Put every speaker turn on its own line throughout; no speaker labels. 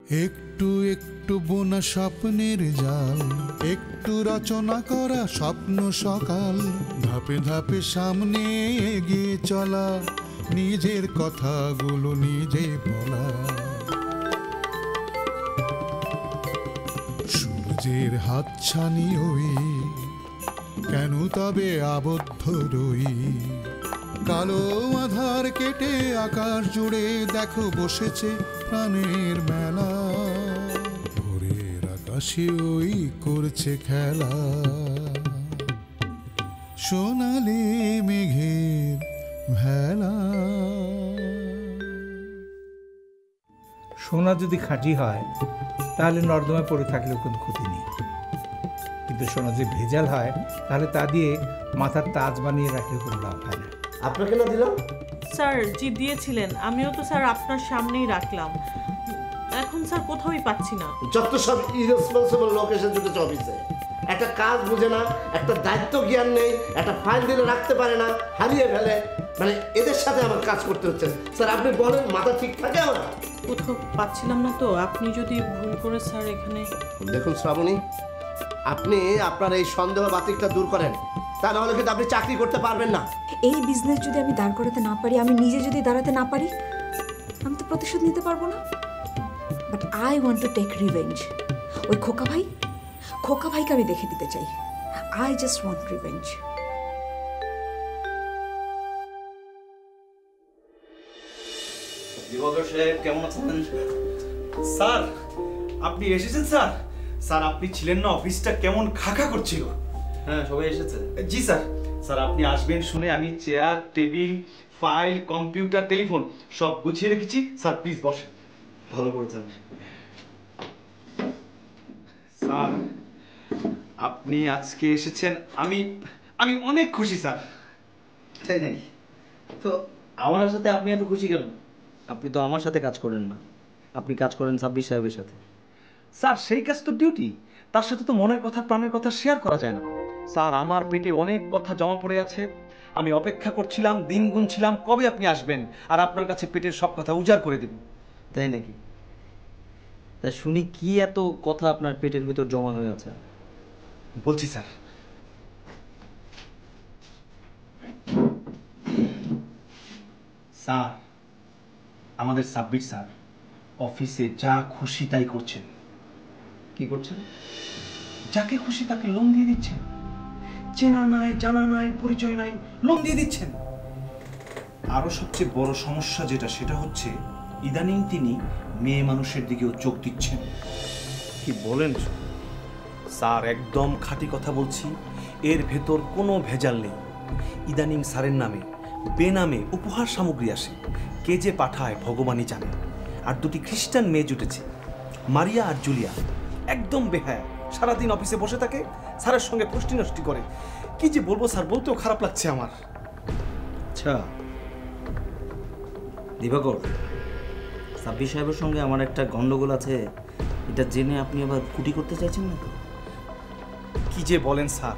একটু একটু বোনা স্বপ্নের জাল, একটু রচনা করা স্বপ্ন সকাল, ধাপে ধাপে সামনে এগিয়ে চলা, নিজের কথাগুলো নিজে বলা। সূর্যের হাতছানি ওই, কেন তবে আবদ্ধ রই? কালো আধার কেটে আকাশ জুড়ে দেখো বসেছে প্রাণের মেলা, ভোরের আকাশে ওই করছে খেলা, সোনালি মেঘের ভেলা।
সোনা যদি খাঁটি হয় তাহলে নর্দমায় পড়ে থাকলেও কোনো ক্ষতি নেই, কিন্তু সোনা যদি ভেজাল হয় তাহলে তা দিয়ে মাথার তাজ বানিয়ে রাখলে কোনো লাভ হয় না।
আপনাকে না দিলাম?
স্যার জি দিয়েছিলেন, আমিও তো স্যার আপনার সামনেই রাখলাম। এখন স্যার কোথাওই পাচ্ছি না।
যত সব ইরেসপন্সিবল লোক এসে জুটেছে অফিসে, একটা কাজ বুঝে না, একটা দায়িত্ব জ্ঞান নেই, একটা ফাইল দিলে রাখতে পারে না, হারিয়ে ফেলে। মানে এদের সাথে আমার কাজ করতে হচ্ছে। স্যার আপনি বলেন, মাথা ঠিক থাকে আমার?
কোথাও পাচ্ছিলাম না তো, আপনি যদি ভুল করে স্যার এখানে।
দেখুন শ্রাবণী, আপনি আপনার এই সন্দেহ বাতিকটা দূর করেন, তা নাহলে কিন্তু আপনি চাকরি করতে পারবেন না।
এই বিজনেস যদি আমি দাঁড় করাতে না পারি, আমি নিজে যদি দাঁড়াতে না পারি, আমি তো প্রতিশোধ নিতে পারবো না। But I want to take revenge. ওই খোকা ভাইকে আমি দেখে দিতে চাই। I just want revenge.
Dibakar সাহেব কেমন আছেন? স্যার আপনি এসেছেন? স্যার স্যার আপনি ছিলেন না, অফিসটা কেমন খাকা করছিল।
হ্যাঁ সবাই এসেছে।
জি স্যার। স্যার আপনি আসবেন শুনে আমি chair, table, file, computer, telephone সব গুছিয়ে রেখেছি। স্যার প্লিজ বসেন।
ভালো করেছেন।
স্যার আপনি আজকে এসেছেন, আমি আমি অনেক খুশি স্যার।
তাই নাকি? তো আমার সাথে আপনি এত খুশি কেন? আপনি তো আমার সাথে কাজ করেন না, আপনি কাজ করেন সাব্বির সাহেবের সাথে।
স্যার সেই কাজ তো ডিউটি, তার সাথে তো মনের কথা প্রাণের কথা শেয়ার করা যায় না। স্যার আমার পেটে অনেক কথা জমা পড়ে আছে, আমি অপেক্ষা করছিলাম, দিন গুনছিলাম কবে আপনি আসবেন আর আপনার কাছে পেটের সব কথা উজাড় করে দেব।
তাই নাকি? তা শুনি কি এত কথা আপনার পেটের ভিতর জমা হয়ে আছে?
বলছি স্যার। স্যার আমাদের সাব্বির স্যার অফিসে যা খুশি তাই করছেন।
কি করছেন?
যাকে খুশি তাকে লোন দিয়ে দিচ্ছেন, চেনা নাই জানা নাই পরিচয় নাই, লোন দিয়ে দিচ্ছেন। আরো সবচেয়ে বড় সমস্যা যেটা, সেটা হচ্ছে ইদানিং তিনি মেয়ে মানুষের দিকেও চোখ দিচ্ছেন। কি বলেন স্যার? একদম খাঁটি কথা বলছি, এর ভেতর কোনো ভেজাল নেই। ইদানিং স্যারের নামে বেনামে উপহার সামগ্রী আসে, কে যে পাঠায় ভগবানই জানে। আর দুটি খ্রিস্টান মেয়ে জুটেছে, মারিয়া আর জুলিয়া, একদম বেহায়া, সারাদিন অফিসে বসে থাকে, স্যারের সঙ্গে পুষ্টি নষ্টি করে। কি যে বলবো স্যার, বলতেও খারাপ লাগছে আমার।
আচ্ছা দিবাকর, সাব্বির সাহেবের সঙ্গে আমার একটা গন্ডগোল আছে, এটা জেনে আপনি আবার কুটি করতে চাইছেন না তো?
কি যে বলেন স্যার,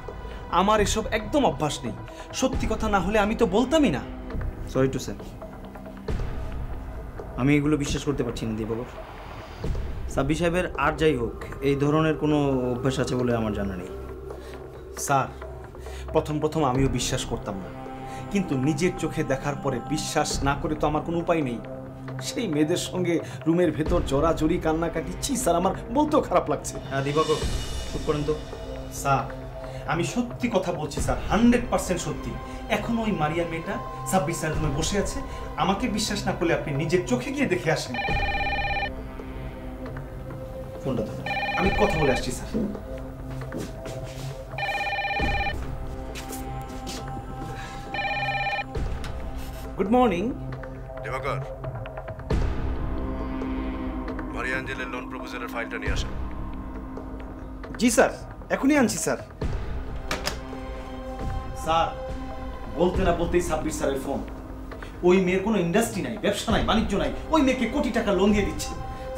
আমার এসব একদম অভ্যাস নেই। সত্যি কথা না হলে আমি তো বলতামই না।
সরি টু স্যার, আমি এগুলো বিশ্বাস করতে পারছি না দিবাকর। সাব্বির সাহেবের আর যাই হোক, এই ধরনের কোনো অভ্যাস আছে বলে আমার জানা নেই।
স্যার প্রথম প্রথম আমিও বিশ্বাস করতাম না, কিন্তু নিজের চোখে দেখার পরে বিশ্বাস না করে তো আমার কোনো উপায় নেই। সেই মেয়েদের সঙ্গে রুমের ভেতর জড়াজড়ি, কান্নাকাটি, ছি স্যার, আমার বলতেও খারাপ লাগছে।
হ্যাঁ দিবাকর চুপ করেন তো।
স্যার আমি সত্যি কথা বলছি স্যার, 100% সত্যি। এখন ওই মারিয়া মেয়েটা সাব্বির স্যার রুমে বসে আছে। আমাকে বিশ্বাস না করলে আপনি নিজের চোখে গিয়ে দেখে আসেন।
ফোনটা ধরুন,
আমি কথা বলে আসছি স্যার। গুড মর্নিং
দিবাকর, মারিয়া অ্যাঞ্জেলের লোন প্রপোজালের ফাইলটা নিয়ে আসেন।
জি স্যার, এখনই আনছি স্যার। স্যার বলতে না বলতেই সাব্বির স্যারের ফোন। ওই মেয়ের কোনো ইন্ডাস্ট্রি নাই, ব্যবসা নাই, বাণিজ্য নাই, ওই মেয়েকে কোটি টাকা লোন দিয়ে দিচ্ছে।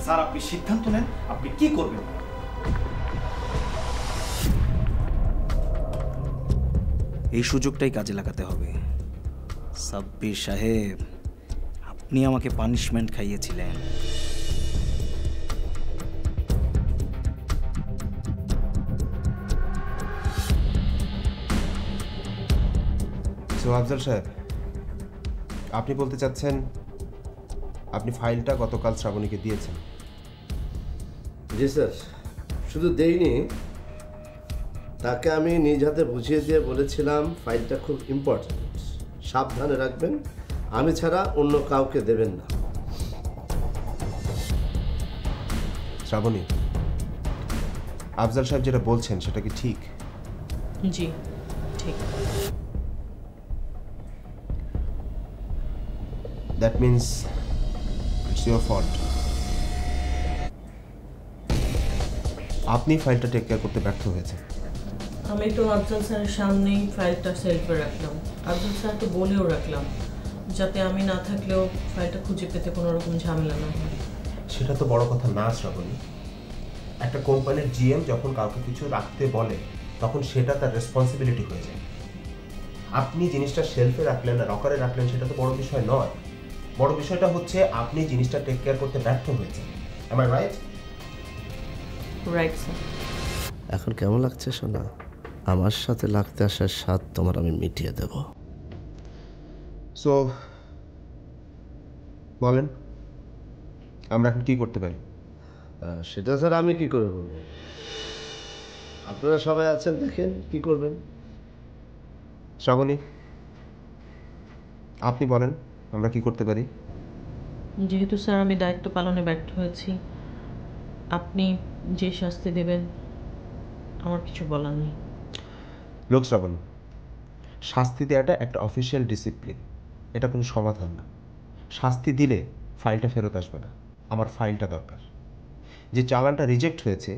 স্যার আপনি সিদ্ধান্ত নেন, আপনি কি করবেন?
এই সুযোগটাই কাজে লাগাতে হবে। সাব্বির সাহেব, আপনি আমাকে পানিশমেন্ট খাইয়েছিলেন,
সো আফজাল সাহেব, আপনি বলতে চাচ্ছেন আপনি ফাইলটা গতকাল শ্রাবণীকে দিয়েছেন?
জি স্যার, শুধু দেইনি, তাকে আমি নিজ হাতে বুঝিয়ে দিয়ে বলেছিলাম ফাইলটা খুব ইম্পর্ট্যান্ট, সাবধানে রাখবেন, আমি ছাড়া অন্য কাউকে দেবেন না।
শ্রাবণী, আফজাল সাহেব যেটা বলছেন সেটা কি ঠিক?
জি ঠিক।
That means it's your fault. আপনি ফাইলটা টেক কেয়ার করতে ব্যর্থ হয়েছেন।
আমি তো আফজাল স্যারের সামনেই ফাইলটা সেলফে রাখলাম, আফজাল স্যারকে বলেও রাখলাম যাতে আমি না থাকলেও ফাইলটা খুঁজে পেতে কোনো রকম ঝামেলা না হয়।
সেটা তো বড় কথা না শ্রাবণী। একটা কোম্পানির জিএম যখন কাউকে কিছু রাখতে বলে তখন সেটা তার রেসপন্সিবিলিটি হয়ে যায়। আপনি জিনিসটা শেলফে রাখলেন না রকারে রাখলেন সেটা তো বড় বিষয় নয়। বড় বিষয়টা হচ্ছে আপনি জিনিসটা টেক কেয়ার করতে ব্যর্থ হয়েছেন। Am I right?
Right sir.
এখন কেমন লাগছে সোনা? আমার সাথে লাগতে আসার স্বাদ তোমার আমি মিটিয়ে দেব।
সো বলেন আমরা এখন কি করতে পারি?
সেটা স্যার আমি কি করে বলবো, আপনারা সবাই আছেন, দেখেন কি করবেন।
শ্রাবণী, আপনি বলেন আমরা কি করতে পারি?
যেহেতু স্যার আমি দায়িত্ব পালনে ব্যর্থ হয়েছি, আপনি যে শাস্তি দেবেন আমার কিছু বলার নেই।
লোক শ্রাবণী, শাস্তি দেওয়াটা একটা অফিসিয়াল ডিসিপ্লিন, এটা কোনো সমাধান না। শাস্তি দিলে ফাইলটা ফেরত আসবে না। আমার ফাইলটা দরকার। যে চালানটা রিজেক্ট হয়েছে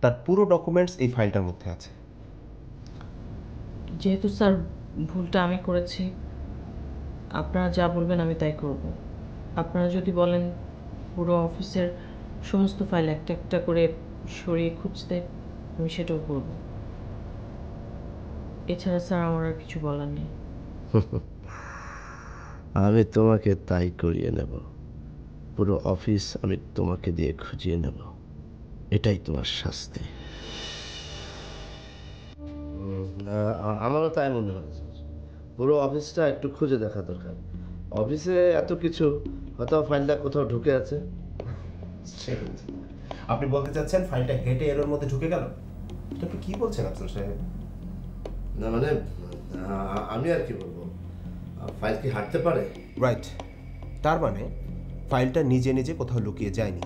তার পুরো ডকুমেন্টস এই ফাইলটার মধ্যে আছে।
যেহেতু স্যার ভুলটা আমি করেছি, আপনারা যা বলবেন আমি তাই করব। আপনারা যদি বলেন পুরো অফিসের সমস্ত ফাইল একটা একটা করে সরিয়ে খুঁজতে, আমি সেটাও করব। এছাড়া স্যার আমার আর কিছু বলার নেই।
আমি তোমাকে তাই করিয়ে নেব, পুরো অফিস আমি তোমাকে দিয়ে খুঁজিয়ে নেব, এটাই তোমার শাস্তি। আমারও তাই মনে হয়, পুরো অফিসটা একটু খুঁজে দেখা দরকার। অফিসে এত কিছু, হয়তো ফাইলটা কোথাও ঢুকে আছে।
আপনি বলতে চাচ্ছেন ফাইলটা হেঁটে এর মধ্যে ঢুকে গেল? এটা আপনি কি বলছেন আফজাল সাহেব?
না মানে আমি আর কি বলবো, ফাইল কি হাঁটতে পারে?
রাইট, তার মানে ফাইলটা নিজে নিজে কোথাও লুকিয়ে যায়নি,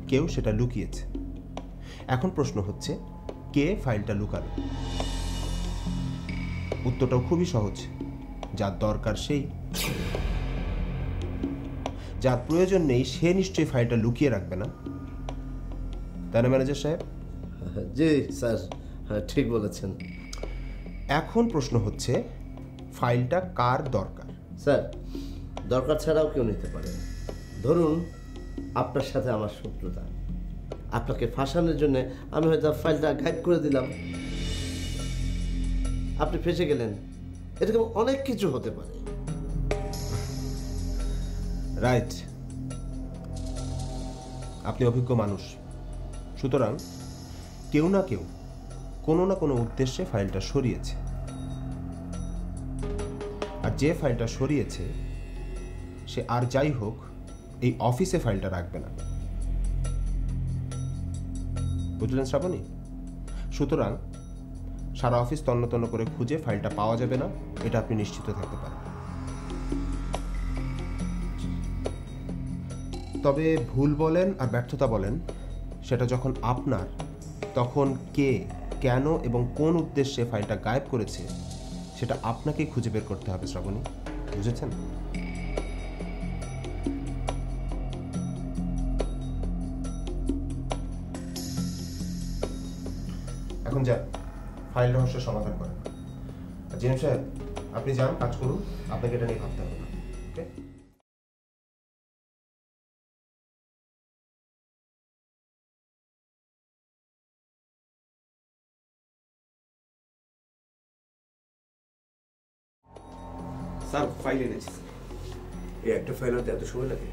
কেউ সেটা লুকিয়েছে। এখন প্রশ্ন হচ্ছে কে ফাইলটা লুকালো? উত্তরটাও খুবই সহজ, যার দরকার সেই, যার প্রয়োজন নেই সে নিশ্চয়ই ফাইলটা লুকিয়ে রাখবে না, তাই না ম্যানেজার সাহেব?
জি স্যার, ঠিক বলেছেন।
এখন প্রশ্ন হচ্ছে ফাইলটা কার দরকার?
স্যার, দরকার ছাড়াও কেউ নিতে পারে। ধরুন আপনার সাথে আমার শত্রুতা, আপনাকে ফাঁসানোর জন্য আমি হয়তো ফাইলটা গায়েব করে দিলাম, আপনি ফেঁসে গেলেন, এরকম অনেক কিছু হতে পারে।
রাইট, আপনি অভিজ্ঞ মানুষ, সুতরাং কেউ না কেউ কোনো না কোনো উদ্দেশ্যে ফাইলটা সরিয়েছে, আর যে ফাইলটা সরিয়েছে সে আর যাই হোক এই অফিসে ফাইলটা রাখবে না, বুঝলেন শ্রাবণী? সুতরাং সারা অফিস তন্ন তন্ন করে খুঁজে ফাইলটা পাওয়া যাবে না, এটা আপনি নিশ্চিত থাকতে পারেন। তবে ভুল বলেন আর ব্যর্থতা বলেন, সেটা যখন আপনার, তখন কে, কেন এবং কোন উদ্দেশ্যে ফাইলটা গায়েব করেছে সেটা আপনাকেই খুঁজে বের করতে হবে শ্রাবণী, বুঝেছেন? এখন যান ফাইল রহস্যের সমাধান করেন। জিএম সাহেব আপনি যান, কাজ করুন, আপনাকে এটা নিয়ে ভাবতে হবে না। ওকে?
স্যার ফাইল এনেছি। এই একটা ফাইল আনতে এত সময় লাগে?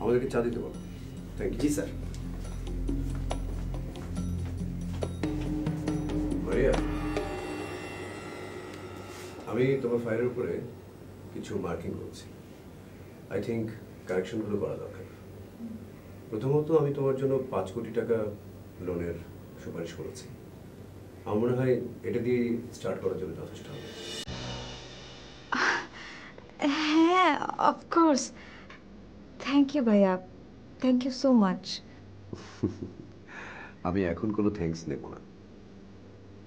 আমাদেরকে চা দিতে বলো। Thank you. জি স্যার। মারিয়া, আমি তোমার ফাইলের উপরে কিছু মার্কিং করছি। আই থিঙ্ক কারেকশনগুলো করা দরকার। প্রথমত আমি তোমার জন্য 5 কোটি টাকা লোনের সুপারিশ করেছি। আমার মনে হয় এটা দিয়ে স্টার্ট করার জন্য যথেষ্ট হবে।
হ্যাঁ, অফকোর্স। থ্যাংক ইউ ভাইয়া, থ্যাংক ইউ সো মাচ।
আমি এখন কোনো থ্যাঙ্কস নেব না।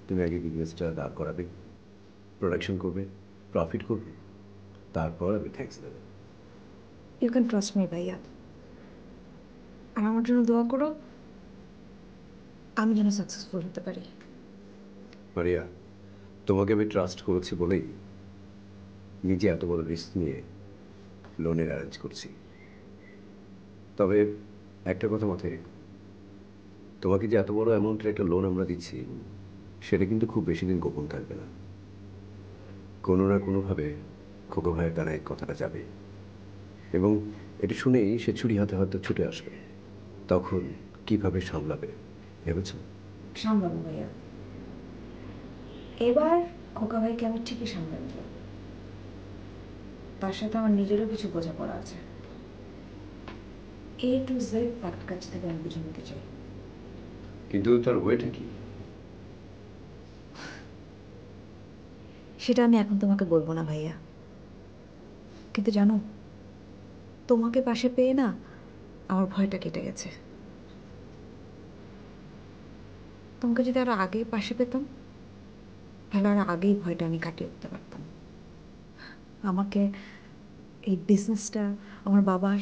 তুমি আগে বিজনেসটা দাঁড় করাবে, প্রোডাকশন করবে, প্রফিট করবে, তারপর আমি থ্যাঙ্কস দেব।
ইউ ক্যান ট্রাস্ট মি ভাইয়া। আর আমার জন্য দোয়া করো, আমি যেন সাকসেসফুল হতে পারি।
মারিয়া, তোমাকে আমি ট্রাস্ট করেছি বলেই নিজে এত বড় রিস্ক নিয়ে লোনের অ্যারেঞ্জ করছি। তবে একটা কথা মাথায় রেখো, তোমাকে যে এত বড় অ্যামাউন্টের একটা লোন আমরা দিচ্ছি সেটা কিন্তু খুব বেশি দিন গোপন থাকবে না। কোনো না কোনোভাবে খোকা ভাইয়ের কানে কথাটা যাবে এবং এটা শুনেই সে ছুরি হাতে হয়তো ছুটে আসবে। তখন কিভাবে সামলাবে ভেবেছ?
সামলাবো ভাইয়া, এবার খোকা ভাইকে আমি ঠিকই সামলে নেব। তার সাথে আমার নিজেরও কিছু বোঝাপড়া আছে। A to Z পাট কাছ থেকে আমি বুঝে নিতে চাই।
কিন্তু তার ওয়েটা কি?
সেটা আমি এখন তোমাকে বলবো না ভাইয়া, কিন্তু জানো, তোমাকে পাশে পেয়ে না আমার ভয়টা কেটে গেছে। তোমাকে যদি আরো আগে পাশে পেতাম তাহলে আরো আগেই ভয়টা আমি কাটিয়ে উঠতে পারতাম। আমাকে এই বিজনেসটা, আমার বাবার,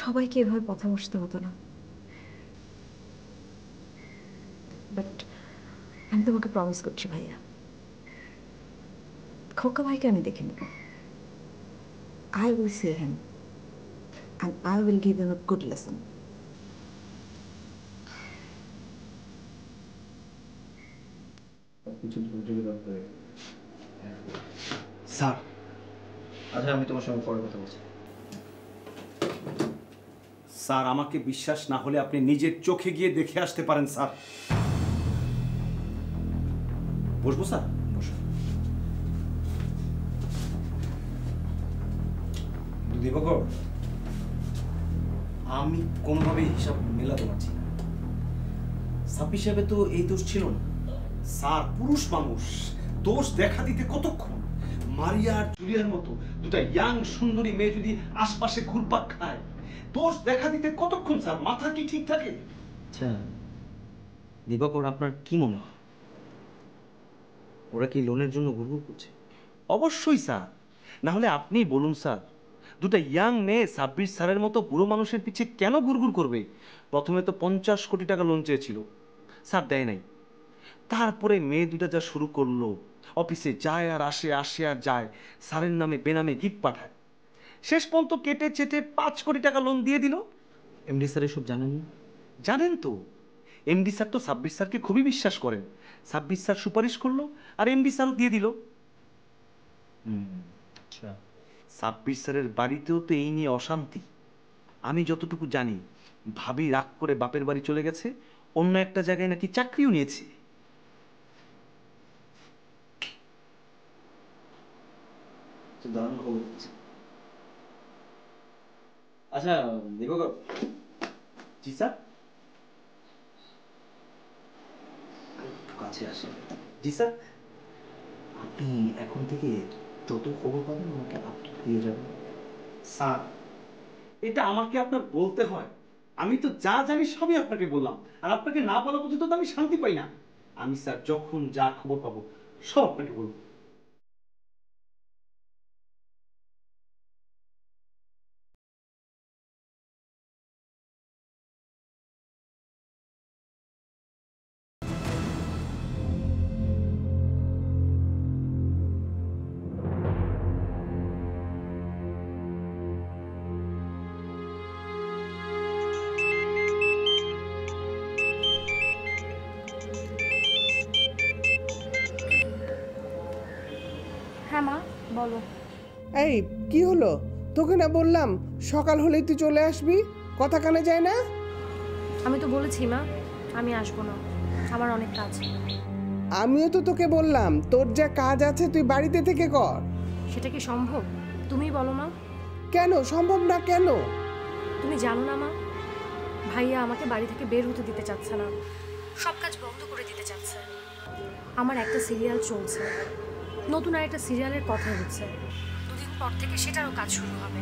সবাইকে এভাবে পথে বসতে হতো না। বাট আমি তোমাকে প্রমিস করছি ভাইয়া, খোকা ভাইকে আমি দেখে নেব। I will see him and I will give him a good lesson.
Sir, আচ্ছা আমি তোমার সঙ্গে পরে কথা বলছি।
স্যার, আমাকে বিশ্বাস না হলে আপনি নিজের চোখে গিয়ে দেখে আসতে পারেন স্যার। বসবো স্যার? বসুন। দিবাকর, আমি কোনোভাবেই হিসাব মেলাতে পারছি না। সাব হিসাবে তো এই দোষ ছিল না। স্যার, পুরুষ মানুষ দোষ দেখা দিতে কতক্ষণ? মারিয়া আর জুলিয়ার মতো দুটা ইয়াং সুন্দরী মেয়ে যদি আশপাশে ঘুরপাক খায়, দোষ দেখা দিতে কতক্ষণ স্যার? মাথা কি ঠিক থাকে?
আচ্ছা দিবাকর, আপনার কি মনে হয় ওরা কি লোনের জন্য ঘুরঘুর করছে?
অবশ্যই স্যার, না হলে আপনি বলুন স্যার, দুটা ইয়াং মেয়ে সাব্বির স্যারের মতো বুড়ো মানুষের পিছে কেন ঘুরঘুর করবে? প্রথমে তো 50 কোটি টাকা লোন চেয়েছিল, স্যার দেয় নাই। তারপরে মেয়ে দুটা যা শুরু করলো, অফিসে যায় আর আসে, আসে আর যায়, স্যারের নামে বেনামে গিফট পাঠায়। শেষ পর্যন্ত কেটে চেটে 5 কোটি টাকা লোন দিয়ে দিল।
এমডি স্যার এসব জানেন না?
জানেন তো, এমডি স্যার তো সাব্বির স্যারকে খুবই বিশ্বাস করেন। সাব্বির স্যার সুপারিশ করলো আর এমডি স্যারও দিয়ে দিল।
আচ্ছা,
সাব্বির স্যারের বাড়িতেও তো এই নিয়ে অশান্তি। আমি যতটুকু জানি, ভাবি রাগ করে বাপের বাড়ি চলে গেছে, অন্য একটা জায়গায় নাকি চাকরিও নিয়েছে।
দারুণ খবর। আচ্ছা দিবাকর।
জি স্যার।
একটু কাছে আসে।
জি স্যার।
আপনি এখন থেকে যত খবর পাবেন আমাকে আপডেট দিয়ে যাবেন।
স্যার, এটা আমাকে আপনার বলতে হয়? আমি তো যা জানি সবই আপনাকে বললাম, আর আপনাকে না বলা পর্যন্ত তো আমি শান্তি পাই না। আমি স্যার যখন যা খবর পাবো সব আপনাকে বলবো।
হ্যাঁ মা, বলো।
এই কি হলো? তোকে না বললাম সকাল হলেই তুই চলে আসবি, কথা কানে যায় না?
আমি তো বলেছি মা, আমি আসবো না, আমার অনেক কাজ।
আমিও তো তোকে বললাম তোর যা কাজ আছে তুই বাড়িতে থেকে কর।
সেটা কি সম্ভব? তুমি বলো মা।
কেন সম্ভব না কেন?
তুমি জানো না মা, ভাইয়া আমাকে বাড়ি থেকে বের হতে দিতে চাচ্ছে না, সব কাজ বন্ধ করে দিতে চাচ্ছে। আমার একটা সিরিয়াল চলছে, নতুন আর একটা সিরিয়ালের কথা হচ্ছে, দুদিন পর থেকে সেটারও কাজ শুরু হবে।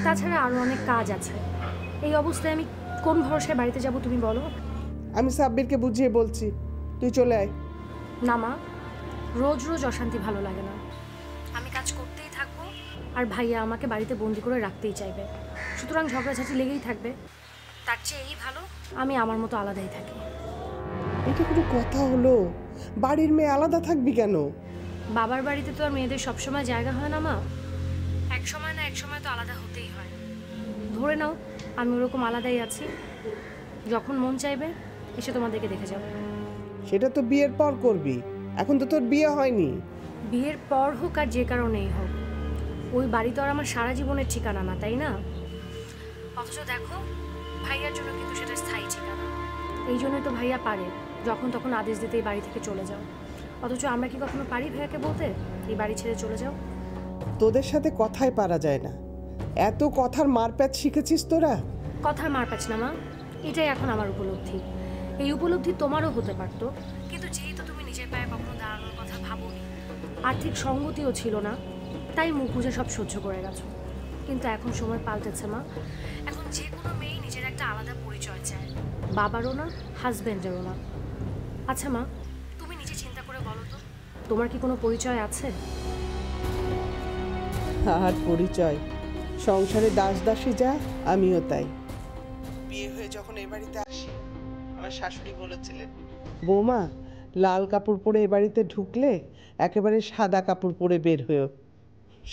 তাছাড়া আরও অনেক কাজ আছে। এই অবস্থায় আমি কোন ভরসায় বাড়িতে যাব তুমি বলো?
আমি সাব্বিরকে বুঝিয়ে বলছি, তুই চলে আয়।
না মা, রোজ রোজ অশান্তি ভালো লাগে না। আমি কাজ করতেই থাকবো আর ভাইয়া আমাকে বাড়িতে বন্দি করে রাখতেই চাইবে, সুতরাং ঝগড়াঝাটি লেগেই থাকবে। তার চেয়ে এই ভালো আমি আমার মতো আলাদাই থাকি।
এটা কোনো কথা হলো? বাড়ির মেয়ে আলাদা থাকবি কেন?
বাবার বাড়িতে তো আর মেয়েদের সবসময় জায়গা হয় না মা, এক সময় না এক সময় তো আলাদা হতেই হয়। ধরে নাও আমি ওরকম আলাদাই আছি, যখন মন চাইবে এসে তোমাদেরকে দেখে যাবো।
সেটা তো বিয়ের পর করবি, এখন তো তোর বিয়ে হয়নি।
বিয়ের পর হোক আর যে কারণেই হোক, ওই বাড়ি তো আর আমার সারা জীবনের ঠিকানা না, তাই না? অথচ দেখো ভাইয়ার জন্য কিন্তু সেটা স্থায়ী ঠিকানা। এই জন্যই তো ভাইয়া পারে যখন তখন আদেশ দিতে এই বাড়ি থেকে চলে যাও। অথচ আমরা কি কখনো পারি ভাইয়াকে বলতে এই বাড়ি ছেড়ে চলে যাও?
তোদের সাথে কথাই পারা যায় না, এত কথার মারপ্যাচ শিখেছিস তোরা।
কথার মারপ্যাচ না মা, এটাই এখন আমার উপলব্ধি। এই উপলব্ধি তোমারও হতে পারতো, কিন্তু যেহেতু তুমি নিজের পায়ে কখনো দাঁড়ানোর কথা ভাবোনি, আর্থিক সঙ্গতিও ছিল না, তাই মুখ বুঝে সব সহ্য করে গেছো। কিন্তু এখন সময় পাল্টেছে মা, এখন যে কোনো মেয়েই নিজের একটা আলাদা পরিচয় চায়, বাবারও না হাজব্যান্ডেরও না। আচ্ছা মা, তুমি নিজে চিন্তা করে বলো তো, তোমার কি কোনো পরিচয় আছে?
আর পরিচয়, সংসারে দাস দাসী যা আমিও তাই। বিয়ে হয়ে যখন এ বাড়িতে আসি আমার শাশুড়ি বলেছিলেন, বৌমা লাল কাপড় পরে এ বাড়িতে ঢুকলে একেবারে সাদা কাপড় পরে বের হয়েও।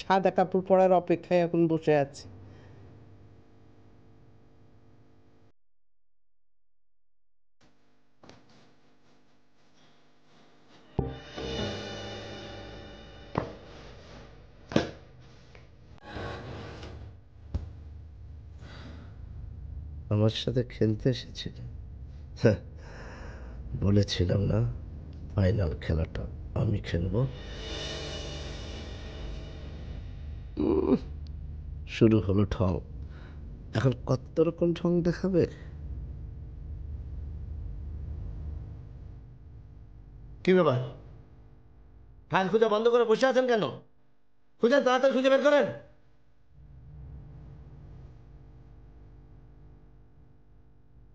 সাদা কাপড় পরার অপেক্ষায় এখন বসে আছি।
আমার সাথে খেলতে এসেছিল, বলেছিলাম না ফাইনাল খেলাটা আমি খেলবো। শুরু হলো ঢং, এখন কত রকম ঢং দেখাবে। কি ব্যাপার, ফাইল খুঁজে বন্ধ করে বসে আছেন কেন? খুঁজে তাড়াতাড়ি খুঁজে বের করেন।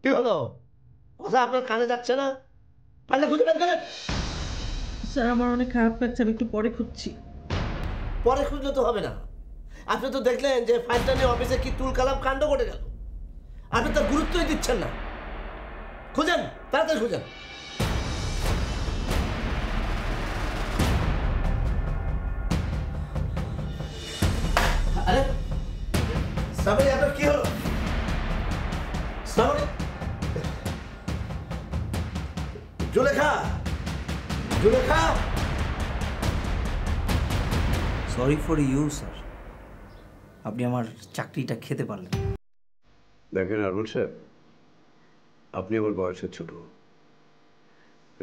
কি হলো, কথা আপনার কানে যাচ্ছে না? পারলে খুঁজে বের করেন।
স্যার আমার অনেক খারাপ লাগছে, আমি একটু পরে খুঁজছি।
পরে খুঁজলে তো হবে না, আপনি তো দেখলেন যে ফাইলটা নিয়ে অফিসে কি তুলকালাম কাণ্ড ঘটে গেল। আপনি তার গুরুত্বই দিচ্ছেন না। খুঁজেন, তাড়াতাড়ি খুঁজেন। আরে শ্রাবণী, আপনার কি হলো? Shraboni, Zulekha, Zulekha.
Sorry for you sir, আপনি আমার চাকরিটা খেতে পারলেন।
দেখেন আরুল সাহেব, আপনি আমার বয়সে ছোট,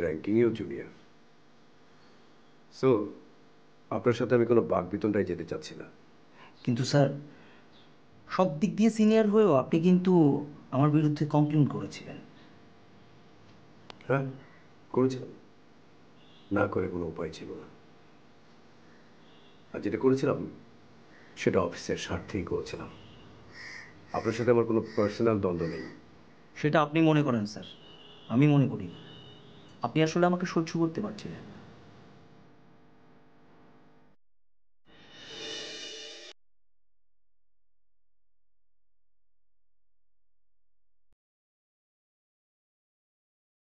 র্যাঙ্কিংয়েও জুনিয়র, সো আপনার সাথে আমি কোনো বাকবিতণ্ডায় যেতে চাচ্ছি না।
কিন্তু স্যার সব দিক দিয়ে সিনিয়র হয়েও আপনি কিন্তু আমার বিরুদ্ধে কমপ্লেন করেছিলেন।
হ্যাঁ করেছিলাম, না করে কোনো উপায় ছিল না। আর যেটা করেছিলাম সেটা অফিসের স্বার্থেই করেছিলাম। আপনার সাথে আমার কোনো পার্সোনাল দ্বন্দ্ব নেই।
সেটা আপনি মনে করেন স্যার, আমি মনে করি আপনি আসলে আমাকে সহ্য করতে পারছিলেন।